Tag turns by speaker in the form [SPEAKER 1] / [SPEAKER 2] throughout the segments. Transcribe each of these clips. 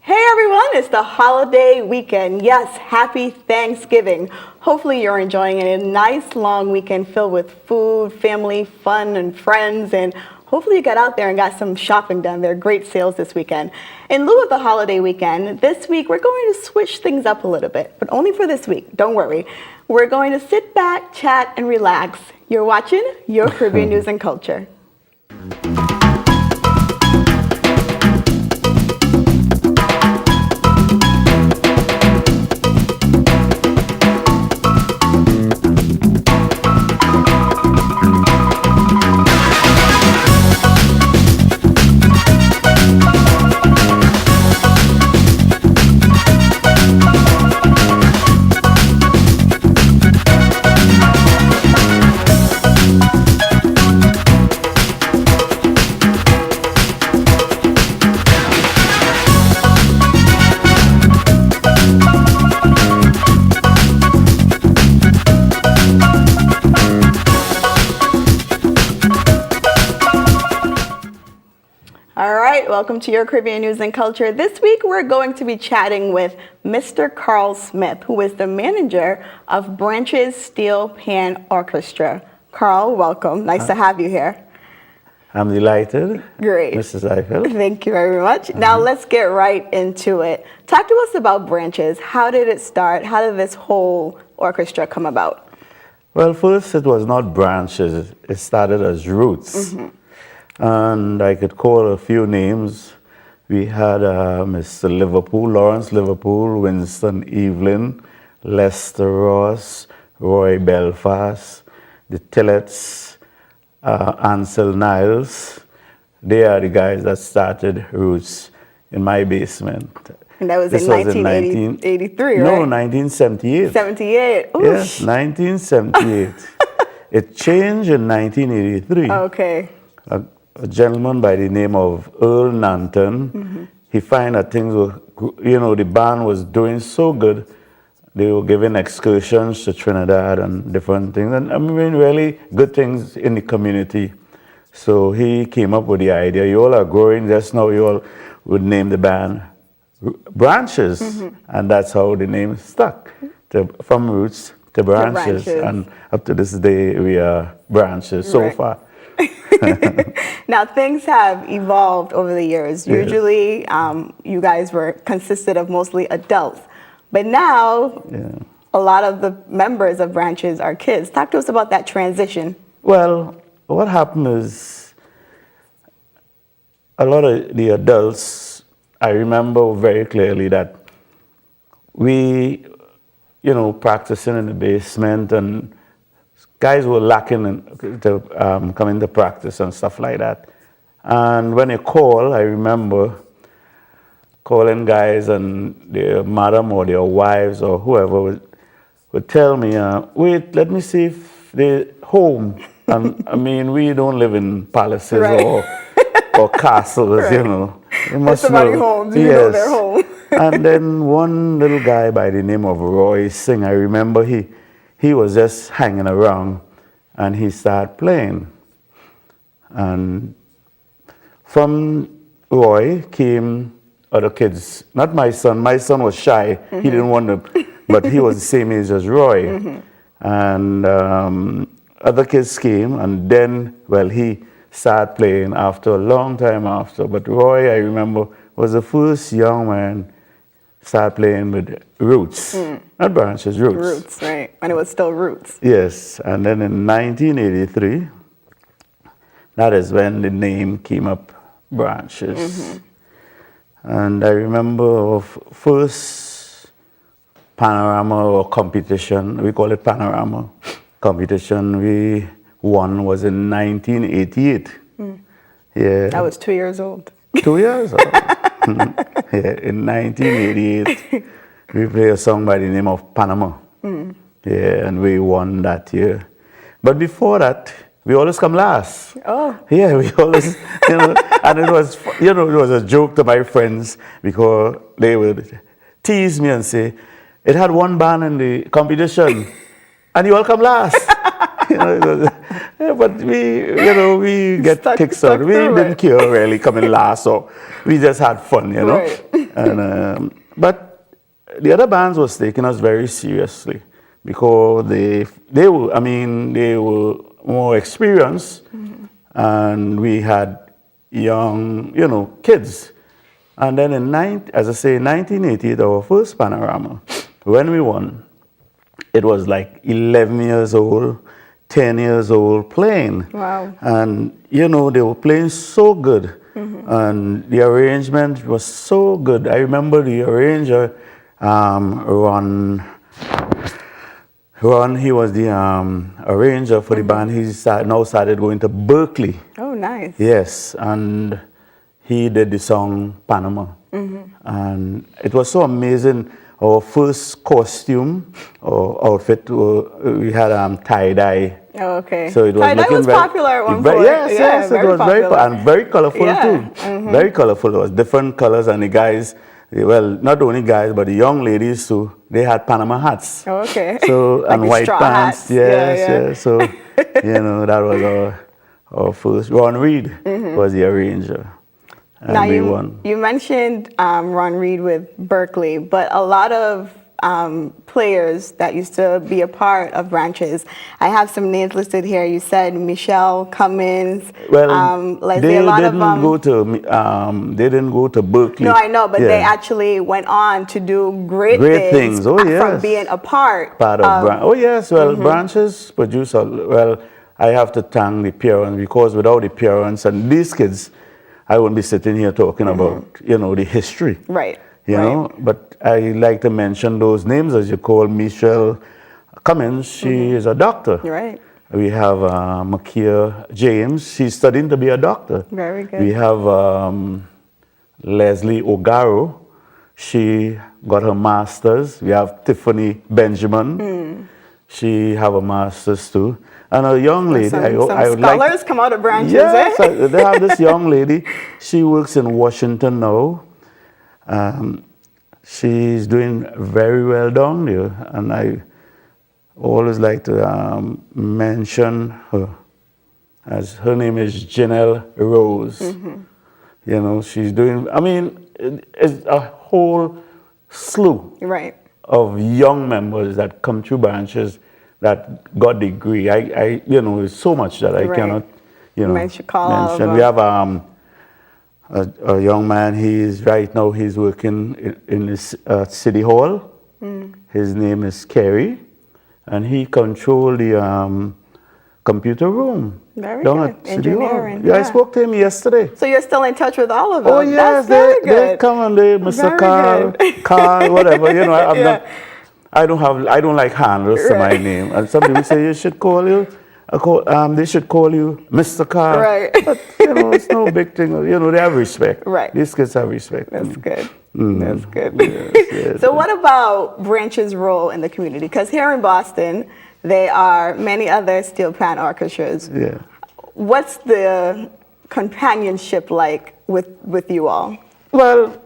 [SPEAKER 1] Hey everyone, it's the holiday weekend. Yes, happy Thanksgiving. Hopefully you're enjoying a nice long weekend filled with food, family, fun, and friends, and hopefully you got out there and got some shopping done. There are great sales this weekend. In lieu of the holiday weekend, this week we're going to switch things up a little bit, but only for this week. Don't worry. We're going to sit back, chat, and relax. You're watching Your Caribbean News and Culture. Welcome to Your Caribbean News and Culture. This week we're going to be chatting with Mr. Carl Smith, who is the manager of Branches Steel Pan Orchestra. Carl, welcome. Nice to have you here.
[SPEAKER 2] I'm delighted.
[SPEAKER 1] Great.
[SPEAKER 2] Mrs. Eiffel.
[SPEAKER 1] Thank you very much. Now let's get right into it. Talk to us about Branches. How did it start? How did this whole orchestra come about?
[SPEAKER 2] Well, first it was not Branches. It started as Roots. And I could call a few names. We had Mr. Liverpool, Lawrence Liverpool, Winston Evelyn, Lester Ross, Roy Belfast, the Tillets, Ansel Niles. They are the guys that started Roots in my basement.
[SPEAKER 1] And that was in 1983, right?
[SPEAKER 2] No, 1978.
[SPEAKER 1] 78. Oof.
[SPEAKER 2] Yes, 1978. It changed in 1983.
[SPEAKER 1] Okay.
[SPEAKER 2] A gentleman by the name of Earl Nanton, he found that things were, the band was doing so good. They were giving excursions to Trinidad and different things, and I mean, really good things in the community. So he came up with the idea, you all are growing, just now you all would name the band Branches, and that's how the name stuck, from Roots to Branches. And up to this day, we are Branches so far.
[SPEAKER 1] Now, things have evolved over the years. Yes. Usually, you guys were consisted of mostly adults. But now, a lot of the members of Branches are kids. Talk to us about that transition.
[SPEAKER 2] Well, what happened is a lot of the adults, I remember very clearly that we, practicing in the basement, and guys were lacking to come into practice and stuff like that. And when you call, I remember calling guys, and their madam or their wives or whoever would tell me, wait, let me see if they're home. And I mean, we don't live in palaces or castles, They must
[SPEAKER 1] somebody home, so you know they're home.
[SPEAKER 2] And then one little guy by the name of Roy Singh, I remember he was just hanging around, and he started playing. And from Roy came other kids. Not my son. My son was shy. He didn't want to, but he was the same age as Roy. And other kids came, and then, he started playing after a long time after. But Roy, I remember, was the first young man started playing with Roots, not Branches, Roots.
[SPEAKER 1] Roots, right, and it was still Roots.
[SPEAKER 2] Yes, and then in 1983, that is when the name came up, Branches. And I remember our first panorama or competition, we call it panorama competition, we won was in 1988. Yeah.
[SPEAKER 1] I was 2 years old.
[SPEAKER 2] 2 years old? In 1988, we played a song by the name of Panama. Yeah, and we won that year. But before that, we always come last.
[SPEAKER 1] Oh.
[SPEAKER 2] Yeah, we always, and it was, it was a joke to my friends because they would tease me and say, it had one band in the competition, and you all come last. But we get kicks out. We didn't care really coming last, so we just had fun,
[SPEAKER 1] Right.
[SPEAKER 2] But the other bands was taking us very seriously because they were more experienced, and we had young, kids. And then as I say, 1988, our first Panorama, when we won, it was like 11 years old, 10 years old playing.
[SPEAKER 1] Wow.
[SPEAKER 2] And, they were playing so good. And the arrangement was so good. I remember the arranger, Ron, he was the arranger for the band. He now started going to Berkeley.
[SPEAKER 1] Oh, nice.
[SPEAKER 2] Yes, and he did the song Panama. And it was so amazing. Our first costume or outfit, we had tie-dye.
[SPEAKER 1] Oh, okay.
[SPEAKER 2] So it was
[SPEAKER 1] tie-dye was popular at one point.
[SPEAKER 2] Yes, it was
[SPEAKER 1] popular.
[SPEAKER 2] and very colorful too. Very colorful. It was different colors, and the guys, well, not only guys, but the young ladies too, they had Panama hats.
[SPEAKER 1] Oh, okay.
[SPEAKER 2] So,
[SPEAKER 1] like
[SPEAKER 2] and white pants.
[SPEAKER 1] Hats.
[SPEAKER 2] Yes. So, that was our first. Ron Reed was the arranger. And
[SPEAKER 1] now
[SPEAKER 2] we won.
[SPEAKER 1] You mentioned Ron Reed with Berkeley, but a lot of players that used to be a part of Branches. I have some names listed here. You said Michelle Cummins.
[SPEAKER 2] Well,
[SPEAKER 1] Leslie,
[SPEAKER 2] they
[SPEAKER 1] a lot
[SPEAKER 2] didn't
[SPEAKER 1] of
[SPEAKER 2] go to. They didn't go to Berkeley.
[SPEAKER 1] No, I know, but they actually went on to do great
[SPEAKER 2] things. Oh yes.
[SPEAKER 1] From being a part
[SPEAKER 2] of Branches. Oh yes. Well, Branches produced. I have to thank the parents, because without the parents and these kids, I wouldn't be sitting here talking about, the history.
[SPEAKER 1] Right.
[SPEAKER 2] You know, but I like to mention those names, as you call Michelle Cummins. She is a doctor.
[SPEAKER 1] Right.
[SPEAKER 2] We have Makia James. She's studying to be a doctor.
[SPEAKER 1] Very good.
[SPEAKER 2] We have Leslie Ogaro. She got her master's. We have Tiffany Benjamin. She have a master's too. And a young lady.
[SPEAKER 1] Some
[SPEAKER 2] I would
[SPEAKER 1] scholars
[SPEAKER 2] like,
[SPEAKER 1] come out of Branches,
[SPEAKER 2] yes,
[SPEAKER 1] eh?
[SPEAKER 2] they have this young lady. She works in Washington now. She's doing very well down there. And I always like to mention her, as her name is Janelle Rose. She's doing, it's a whole slew of young members that come through Branches that got degree. It's so much that I cannot, mention. We have a young man. He's working in this city hall. His name is Kerry, and he controls the computer room.
[SPEAKER 1] Very good. Engineering.
[SPEAKER 2] Yeah, I spoke to him yesterday.
[SPEAKER 1] So you're still in touch with all of them?
[SPEAKER 2] Oh yes, they come and they, Mr. Carl, whatever. I don't like handles to my name. And some people say they should call you Mr. Carl.
[SPEAKER 1] Right.
[SPEAKER 2] But it's no big thing. They have respect.
[SPEAKER 1] Right.
[SPEAKER 2] These kids have respect.
[SPEAKER 1] That's good. That's good.
[SPEAKER 2] Yes.
[SPEAKER 1] So what about Branch's role in the community? Because here in Boston, there are many other steel pan orchestras.
[SPEAKER 2] Yeah.
[SPEAKER 1] What's the companionship like with you all?
[SPEAKER 2] Well,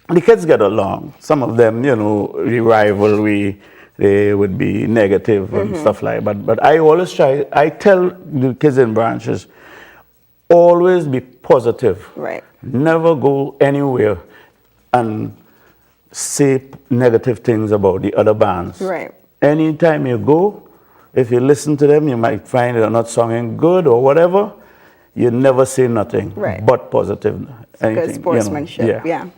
[SPEAKER 2] the kids get along. Some of them, the rivalry, they would be negative and stuff like that. But I always I tell the kids in Branches, always be positive.
[SPEAKER 1] Right.
[SPEAKER 2] Never go anywhere and say negative things about the other bands.
[SPEAKER 1] Right.
[SPEAKER 2] Anytime you go, if you listen to them, you might find they're not singing good or whatever. You never say nothing but positive.
[SPEAKER 1] Good sportsmanship, yeah.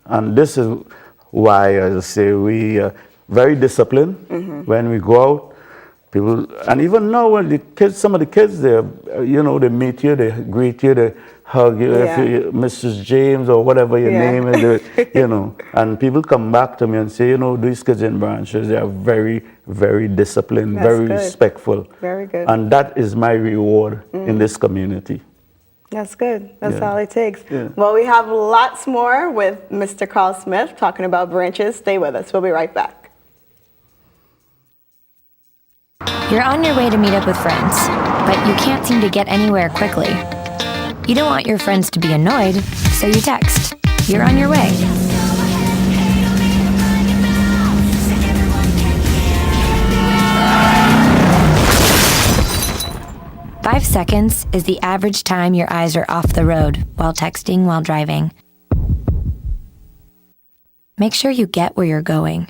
[SPEAKER 2] And this is why, as I say, we are very disciplined when we go out. People, and even now, when some of the kids, they meet you, they greet you, they hug you, if you, Mrs. James or whatever your name is, and people come back to me and say, these kids in Branches, they are very, very disciplined, very respectful.
[SPEAKER 1] Very good.
[SPEAKER 2] And that is my reward in this community.
[SPEAKER 1] That's good. That's all it takes. Yeah. Well, we have lots more with Mr. Carl Smith talking about Branches. Stay with us. We'll be right back.
[SPEAKER 3] You're on your way to meet up with friends, but you can't seem to get anywhere quickly. You don't want your friends to be annoyed, so you text. You're on your way. Five seconds is the average time your eyes are off the road while texting while driving. make sure you get where you're going.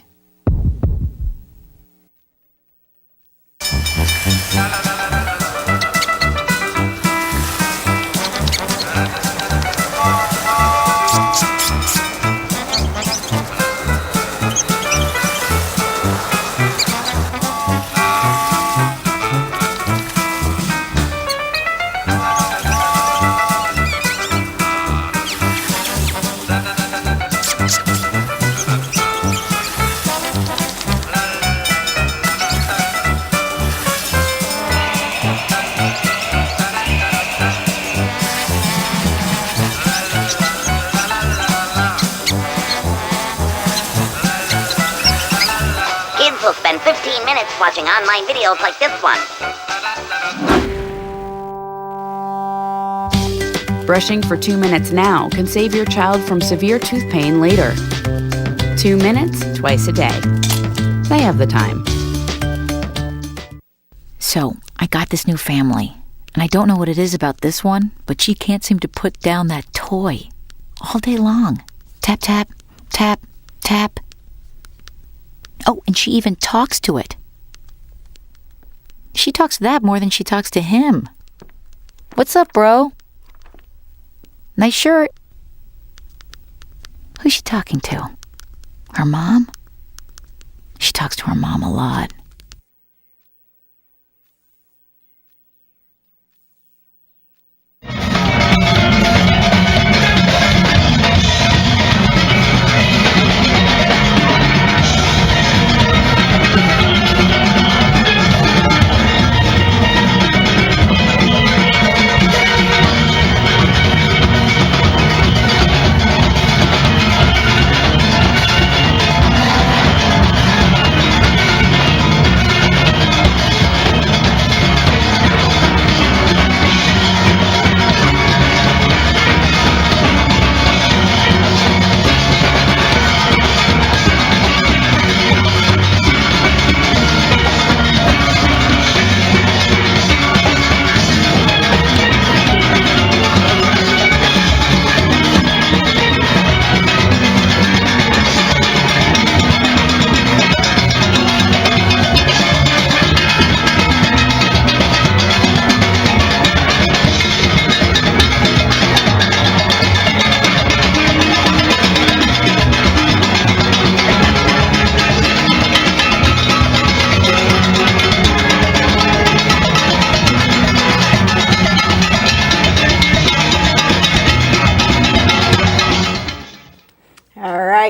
[SPEAKER 4] Kids will spend 15 minutes watching online videos like this one.
[SPEAKER 5] Brushing for 2 minutes now can save your child from severe tooth pain later. 2 minutes twice a day. They have the time.
[SPEAKER 6] So, I got this new family, and I don't know what it is about this one, but she can't seem to put down that toy all day long. Tap, tap, tap, tap. Oh, and she even talks to it. She talks to that more than she talks to him. What's up, bro? Nice shirt. Who's she talking to? Her mom? She talks to her mom a lot.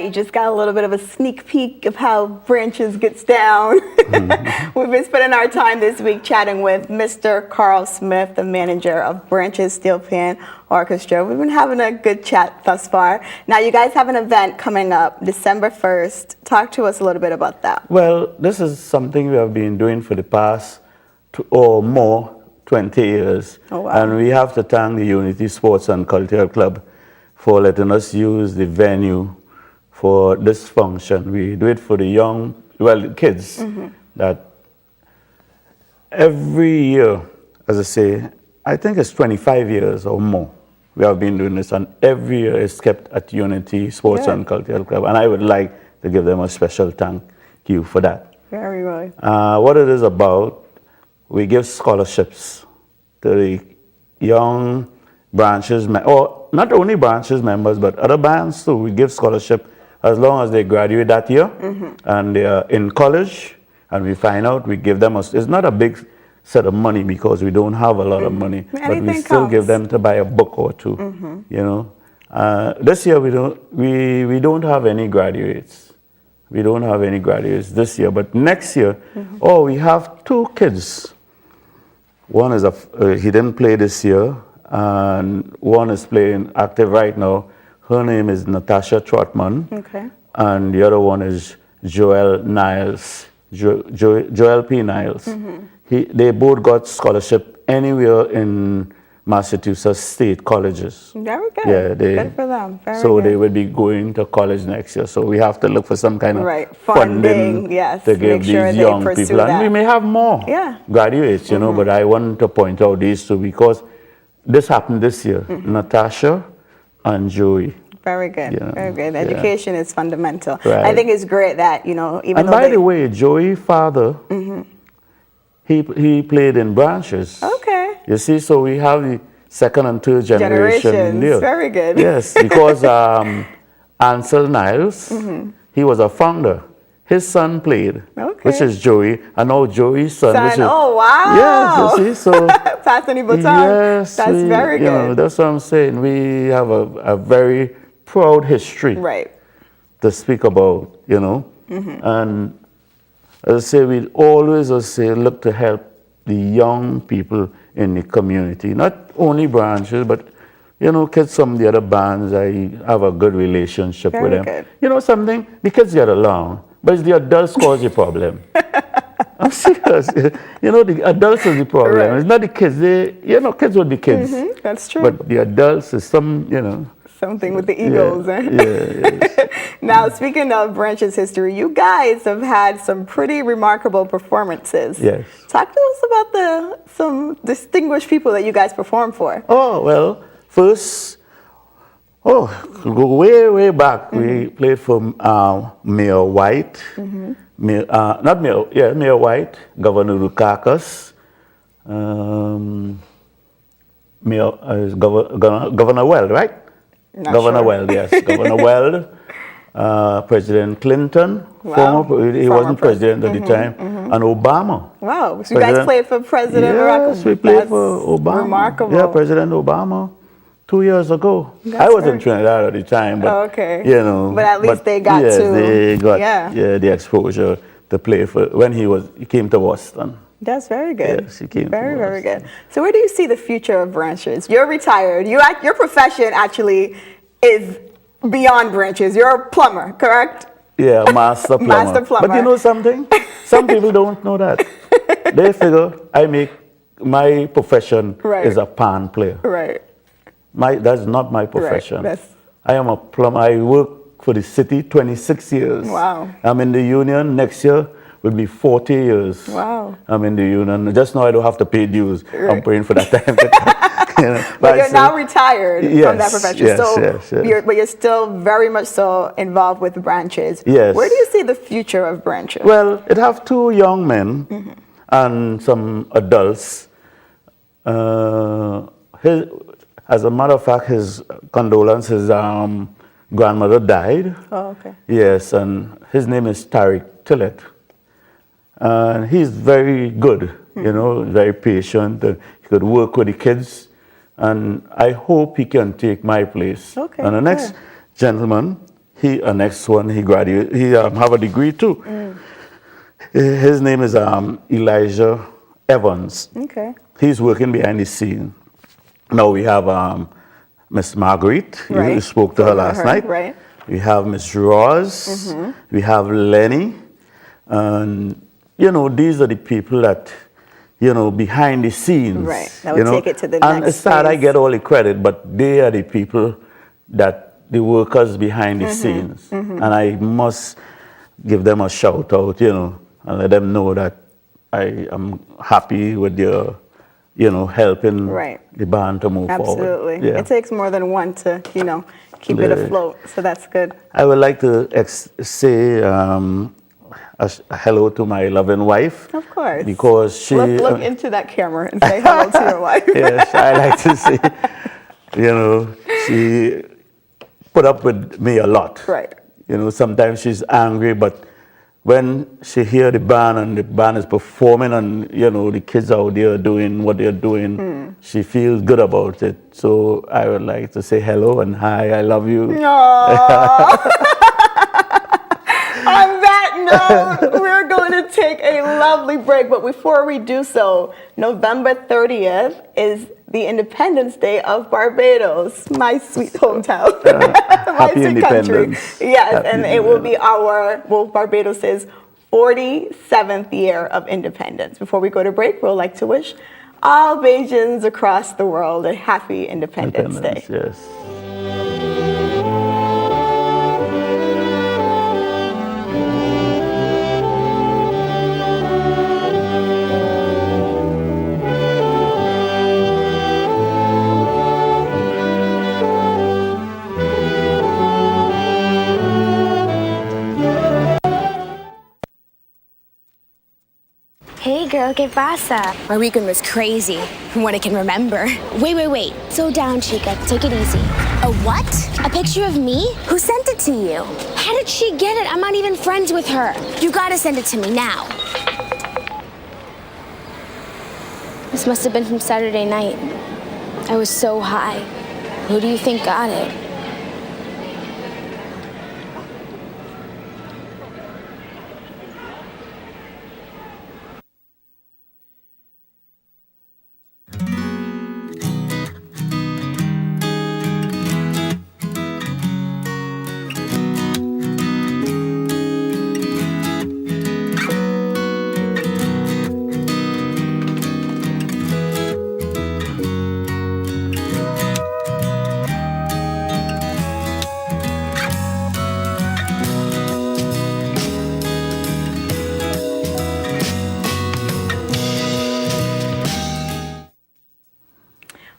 [SPEAKER 1] You just got a little bit of a sneak peek of how Branches gets down. We've been spending our time this week chatting with Mr. Carl Smith, the manager of Branches Steel Pan Orchestra. We've been having a good chat thus far. Now you guys have an event coming up December 1st. Talk to us a little bit about that.
[SPEAKER 2] Well, this is something we have been doing for the past 20 years.
[SPEAKER 1] Oh, wow.
[SPEAKER 2] And we have to thank the Unity Sports and Cultural Club for letting us use the venue for this function. We do it for the young, the kids, that every year, as I say, I think it's 25 years or more we have been doing this, and every year it's kept at Unity Sports and Cultural Club, and I would like to give them a special thank you for that.
[SPEAKER 1] Very well.
[SPEAKER 2] What it is about, we give scholarships to the young Branches, or not only Branches members, but other bands too. We give scholarship as long as they graduate that year and they are in college, and we find out, we give them it's not a big set of money because we don't have a lot of money, but we still give them to buy a book or two. You know, this year we don't have any graduates. We don't have any graduates this year, but next year, we have 2 kids. One is he didn't play this year, and one is playing active right now. Her name is Natasha Trotman, and the other one is Joel Niles, Joel P. Niles. They both got scholarship anywhere in Massachusetts state colleges.
[SPEAKER 1] Very good.
[SPEAKER 2] Yeah,
[SPEAKER 1] good for them. Very
[SPEAKER 2] so
[SPEAKER 1] good.
[SPEAKER 2] they will be going to college next year. So we have to look for some kind of
[SPEAKER 1] funding, yes,
[SPEAKER 2] to give these young people.
[SPEAKER 1] That.
[SPEAKER 2] And we may have more graduates, you know, but I want to point out these 2 because this happened this year. Natasha and Joey.
[SPEAKER 1] Very good.
[SPEAKER 2] You know,
[SPEAKER 1] Very good.
[SPEAKER 2] yeah.
[SPEAKER 1] Education is fundamental.
[SPEAKER 2] Right.
[SPEAKER 1] I think it's great that, you know, even
[SPEAKER 2] And
[SPEAKER 1] though
[SPEAKER 2] by the way, Joey's father, he played in branches.
[SPEAKER 1] Okay.
[SPEAKER 2] You see, so we have the second and third generation in
[SPEAKER 1] Generations.
[SPEAKER 2] there.
[SPEAKER 1] Very good.
[SPEAKER 2] Yes, because Ansel Niles, he was a founder. His son played,
[SPEAKER 1] Okay.
[SPEAKER 2] which is Joey, and now Joey's son, which is...
[SPEAKER 1] Oh, wow.
[SPEAKER 2] Yes, you see, so...
[SPEAKER 1] Passing the baton.
[SPEAKER 2] Yes,
[SPEAKER 1] That's very
[SPEAKER 2] you know,
[SPEAKER 1] good.
[SPEAKER 2] that's what I'm saying. We have a very proud history
[SPEAKER 1] Right.
[SPEAKER 2] to speak about, you know. And as I say, we always say, look to help the young people in the community, not only branches, but you know, kids from the other bands, I have a good relationship with
[SPEAKER 1] Very
[SPEAKER 2] them.
[SPEAKER 1] good.
[SPEAKER 2] You know something? The kids get along, but it's the adults cause the problem. I'm serious. You know, the adults is the problem.
[SPEAKER 1] Right.
[SPEAKER 2] It's not the kids. They, you know, kids would be kids.
[SPEAKER 1] That's true.
[SPEAKER 2] But the adults is some, you know.
[SPEAKER 1] Something with the egos.
[SPEAKER 2] Yeah,
[SPEAKER 1] Eh? Now, speaking of Branches history, you guys have had some pretty remarkable performances.
[SPEAKER 2] Yes.
[SPEAKER 1] Talk to us about some distinguished people that you guys performed for.
[SPEAKER 2] Oh, well, first, go way back. We played for Mayor White, Mayor White, Governor Dukakis, Governor Weld, right?
[SPEAKER 1] Not
[SPEAKER 2] Governor
[SPEAKER 1] sure.
[SPEAKER 2] Weld, yes. Governor Weld, President Clinton,
[SPEAKER 1] Wow.
[SPEAKER 2] he
[SPEAKER 1] Former
[SPEAKER 2] wasn't president at the time, and Obama.
[SPEAKER 1] Wow. So you guys played for President Barack Obama.
[SPEAKER 2] Yes, we played
[SPEAKER 1] That's
[SPEAKER 2] for Obama.
[SPEAKER 1] Remarkable.
[SPEAKER 2] Yeah, President Obama, 2 years ago. I was in Trinidad at the time, but
[SPEAKER 1] Okay.
[SPEAKER 2] you know.
[SPEAKER 1] But at least they got
[SPEAKER 2] yes,
[SPEAKER 1] to.
[SPEAKER 2] they got
[SPEAKER 1] Yeah.
[SPEAKER 2] the exposure to play for when he came to Boston.
[SPEAKER 1] That's very good.
[SPEAKER 2] Yes, he came to
[SPEAKER 1] Very, very
[SPEAKER 2] Boston.
[SPEAKER 1] good. So where do you see the future of Branches? You're retired. Your profession actually is beyond Branches. You're a plumber, correct?
[SPEAKER 2] Yeah, master plumber.
[SPEAKER 1] Master plumber.
[SPEAKER 2] But you know something? Some people don't know that. They figure my profession
[SPEAKER 1] Right.
[SPEAKER 2] is a pan player.
[SPEAKER 1] Right.
[SPEAKER 2] That's not my profession.
[SPEAKER 1] that's-
[SPEAKER 2] I am a plumber. I work for the city 26 years.
[SPEAKER 1] Wow.
[SPEAKER 2] I'm in the union. Next year will be 40 years.
[SPEAKER 1] Wow.
[SPEAKER 2] I'm in the union. Just now I don't have to pay dues. I'm
[SPEAKER 1] Right.
[SPEAKER 2] praying for that time. You know,
[SPEAKER 1] But
[SPEAKER 2] I
[SPEAKER 1] you're
[SPEAKER 2] say-
[SPEAKER 1] now retired from that
[SPEAKER 2] Yes,
[SPEAKER 1] profession.
[SPEAKER 2] yes,
[SPEAKER 1] so
[SPEAKER 2] yes, yes.
[SPEAKER 1] You're still very much so involved with Branches.
[SPEAKER 2] Yes.
[SPEAKER 1] Where do you see the future of Branches?
[SPEAKER 2] Well, it have two young men and some adults. As a matter of fact, his condolences, grandmother died.
[SPEAKER 1] Oh, okay.
[SPEAKER 2] Yes, and his name is Tariq Tillett. And he's very good, you know, very patient. He could work with the kids. And I hope he can take my place.
[SPEAKER 1] Okay,
[SPEAKER 2] And the next gentleman, he graduated, he have a degree too. His name is Elijah Evans.
[SPEAKER 1] Okay.
[SPEAKER 2] He's working behind the scene. Now we have Miss Marguerite.
[SPEAKER 1] Right.
[SPEAKER 2] You spoke to her last night.
[SPEAKER 1] Right.
[SPEAKER 2] We have Miss Ross. We have Lenny. And, you know, these are the people that, you know, behind the scenes.
[SPEAKER 1] Right. That would
[SPEAKER 2] you know.
[SPEAKER 1] take it to the
[SPEAKER 2] and
[SPEAKER 1] next
[SPEAKER 2] it's sad I
[SPEAKER 1] phase.
[SPEAKER 2] get all the credit, but they are the people the workers behind the scenes. And I must give them a shout out, you know, and let them know that I am happy with their, you know, helping
[SPEAKER 1] Right.
[SPEAKER 2] the band to move forward.
[SPEAKER 1] Absolutely.
[SPEAKER 2] Yeah.
[SPEAKER 1] It takes more than one to, you know, keep it
[SPEAKER 2] Yeah.
[SPEAKER 1] afloat. So that's good.
[SPEAKER 2] I would like to say a hello to my loving wife.
[SPEAKER 1] Of course.
[SPEAKER 2] Because she...
[SPEAKER 1] Look into that camera and say hello to your wife.
[SPEAKER 2] Yes, I like to say, you know, she put up with me a lot.
[SPEAKER 1] Right.
[SPEAKER 2] You know, sometimes she's angry, but when she hear the band and the band is performing and, you know, the kids out there doing what they're doing, she feels good about it. So I would like to say hello and hi, I love you.
[SPEAKER 1] On that note, we're going to take a lovely break. But before we do so, November 30th is the Independence Day of Barbados, my sweet hometown. My
[SPEAKER 2] Happy
[SPEAKER 1] sweet country.
[SPEAKER 2] Independence.
[SPEAKER 1] Yes,
[SPEAKER 2] Happy
[SPEAKER 1] and it will be Barbados' 47th year of independence. Before we go to break, we'd like to wish all Bajans across the world a happy Independence Day.
[SPEAKER 2] Yes.
[SPEAKER 7] Pero ¿qué pasa? Our weekend was crazy, from what I can remember. Wait. Slow down, Chica. Take it easy. A what? A picture of me? Who sent it to you? How did she get it? I'm not even friends with her. You gotta send it to me now. This must have been from Saturday night. I was so high. Who do you think got it?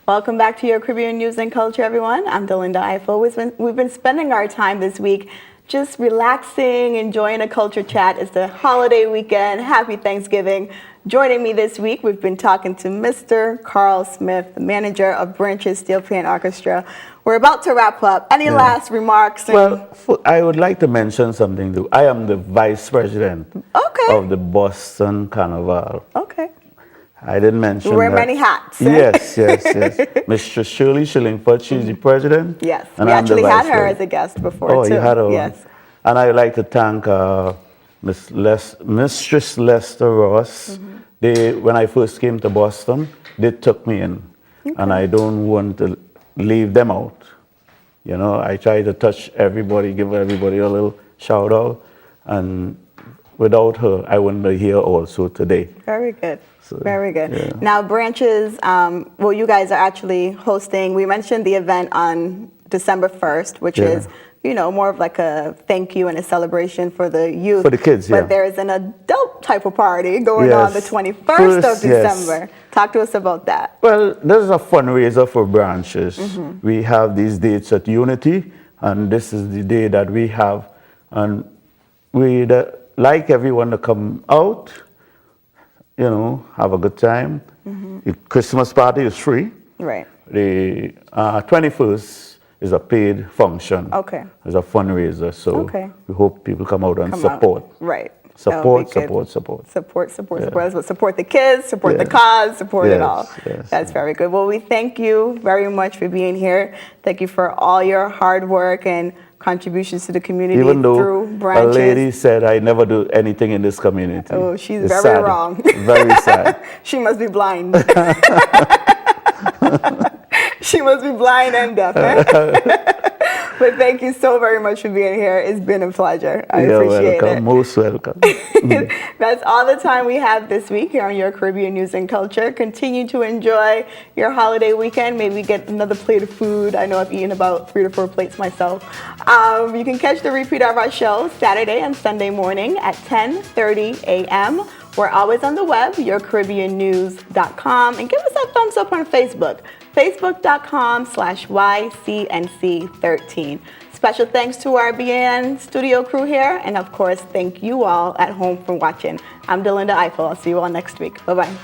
[SPEAKER 1] Welcome back to your Caribbean News and Culture, everyone. I'm Delinda Eiffel. We've been spending our time this week just relaxing, enjoying a culture chat. It's the holiday weekend. Happy Thanksgiving. Joining me this week, we've been talking to Mr. Carl Smith, the manager of Branches Steel Pan Orchestra. We're about to wrap up. Any last remarks?
[SPEAKER 2] Well, I would like to mention something too. I am the vice president of the Boston Carnival.
[SPEAKER 1] Okay.
[SPEAKER 2] I didn't mention
[SPEAKER 1] You wear
[SPEAKER 2] that.
[SPEAKER 1] many hats.
[SPEAKER 2] Yes. Mistress Shirley Shillingford, she's the president.
[SPEAKER 1] Yes,
[SPEAKER 2] and
[SPEAKER 1] we
[SPEAKER 2] I'm the
[SPEAKER 1] actually
[SPEAKER 2] vice
[SPEAKER 1] had her
[SPEAKER 2] president.
[SPEAKER 1] as a guest before,
[SPEAKER 2] Oh,
[SPEAKER 1] too.
[SPEAKER 2] you had her on.
[SPEAKER 1] Yes.
[SPEAKER 2] And I would like to thank Mistress Lester Ross. When I first came to Boston, they took me in. And I don't want to leave them out. You know, I try to touch everybody, give everybody a little shout out. And without her, I wouldn't be here also today.
[SPEAKER 1] Very good.
[SPEAKER 2] So,
[SPEAKER 1] Very good.
[SPEAKER 2] yeah.
[SPEAKER 1] Now, Branches, well, you guys are actually hosting, we mentioned the event on December 1st, which is, you know, more of like a thank you and a celebration for the youth.
[SPEAKER 2] For the kids,
[SPEAKER 1] But there's an adult type of party going on the 21st of December. Talk to us about that.
[SPEAKER 2] Well, this is a fundraiser for Branches. We have these dates at Unity, and this is the day that we have. And we'd like everyone to come out, you know, have a good time. The Christmas party is free.
[SPEAKER 1] Right.
[SPEAKER 2] The 21st is a paid function.
[SPEAKER 1] Okay.
[SPEAKER 2] It's a fundraiser, so we hope people come out and support.
[SPEAKER 1] Right.
[SPEAKER 2] Support.
[SPEAKER 1] Support the kids, support the cause, support it all. That's very good. Well, we thank you very much for being here. Thank you for all your hard work and contributions to the community.
[SPEAKER 2] Even though
[SPEAKER 1] through Branches.
[SPEAKER 2] a lady said I never do anything in this community.
[SPEAKER 1] Oh, she's
[SPEAKER 2] It's
[SPEAKER 1] very
[SPEAKER 2] sad.
[SPEAKER 1] wrong.
[SPEAKER 2] Very sad.
[SPEAKER 1] She must be blind. She must be blind and deaf. But thank you so very much for being here. It's been a pleasure. I appreciate
[SPEAKER 2] welcome.
[SPEAKER 1] it.
[SPEAKER 2] Most welcome.
[SPEAKER 1] That's all the time we have this week here on Your Caribbean News and Culture. Continue to enjoy your holiday weekend. Maybe get another plate of food. I know I've eaten about 3 to 4 plates myself. You can catch the repeat of our show Saturday and Sunday morning at 10:30 a.m. We're always on the web, yourcaribbeannews.com, and give us a thumbs up on Facebook, facebook.com/YCNC13. Special thanks to our BN studio crew here, and of course, thank you all at home for watching. I'm Delinda Eiffel. I'll see you all next week. Bye-bye.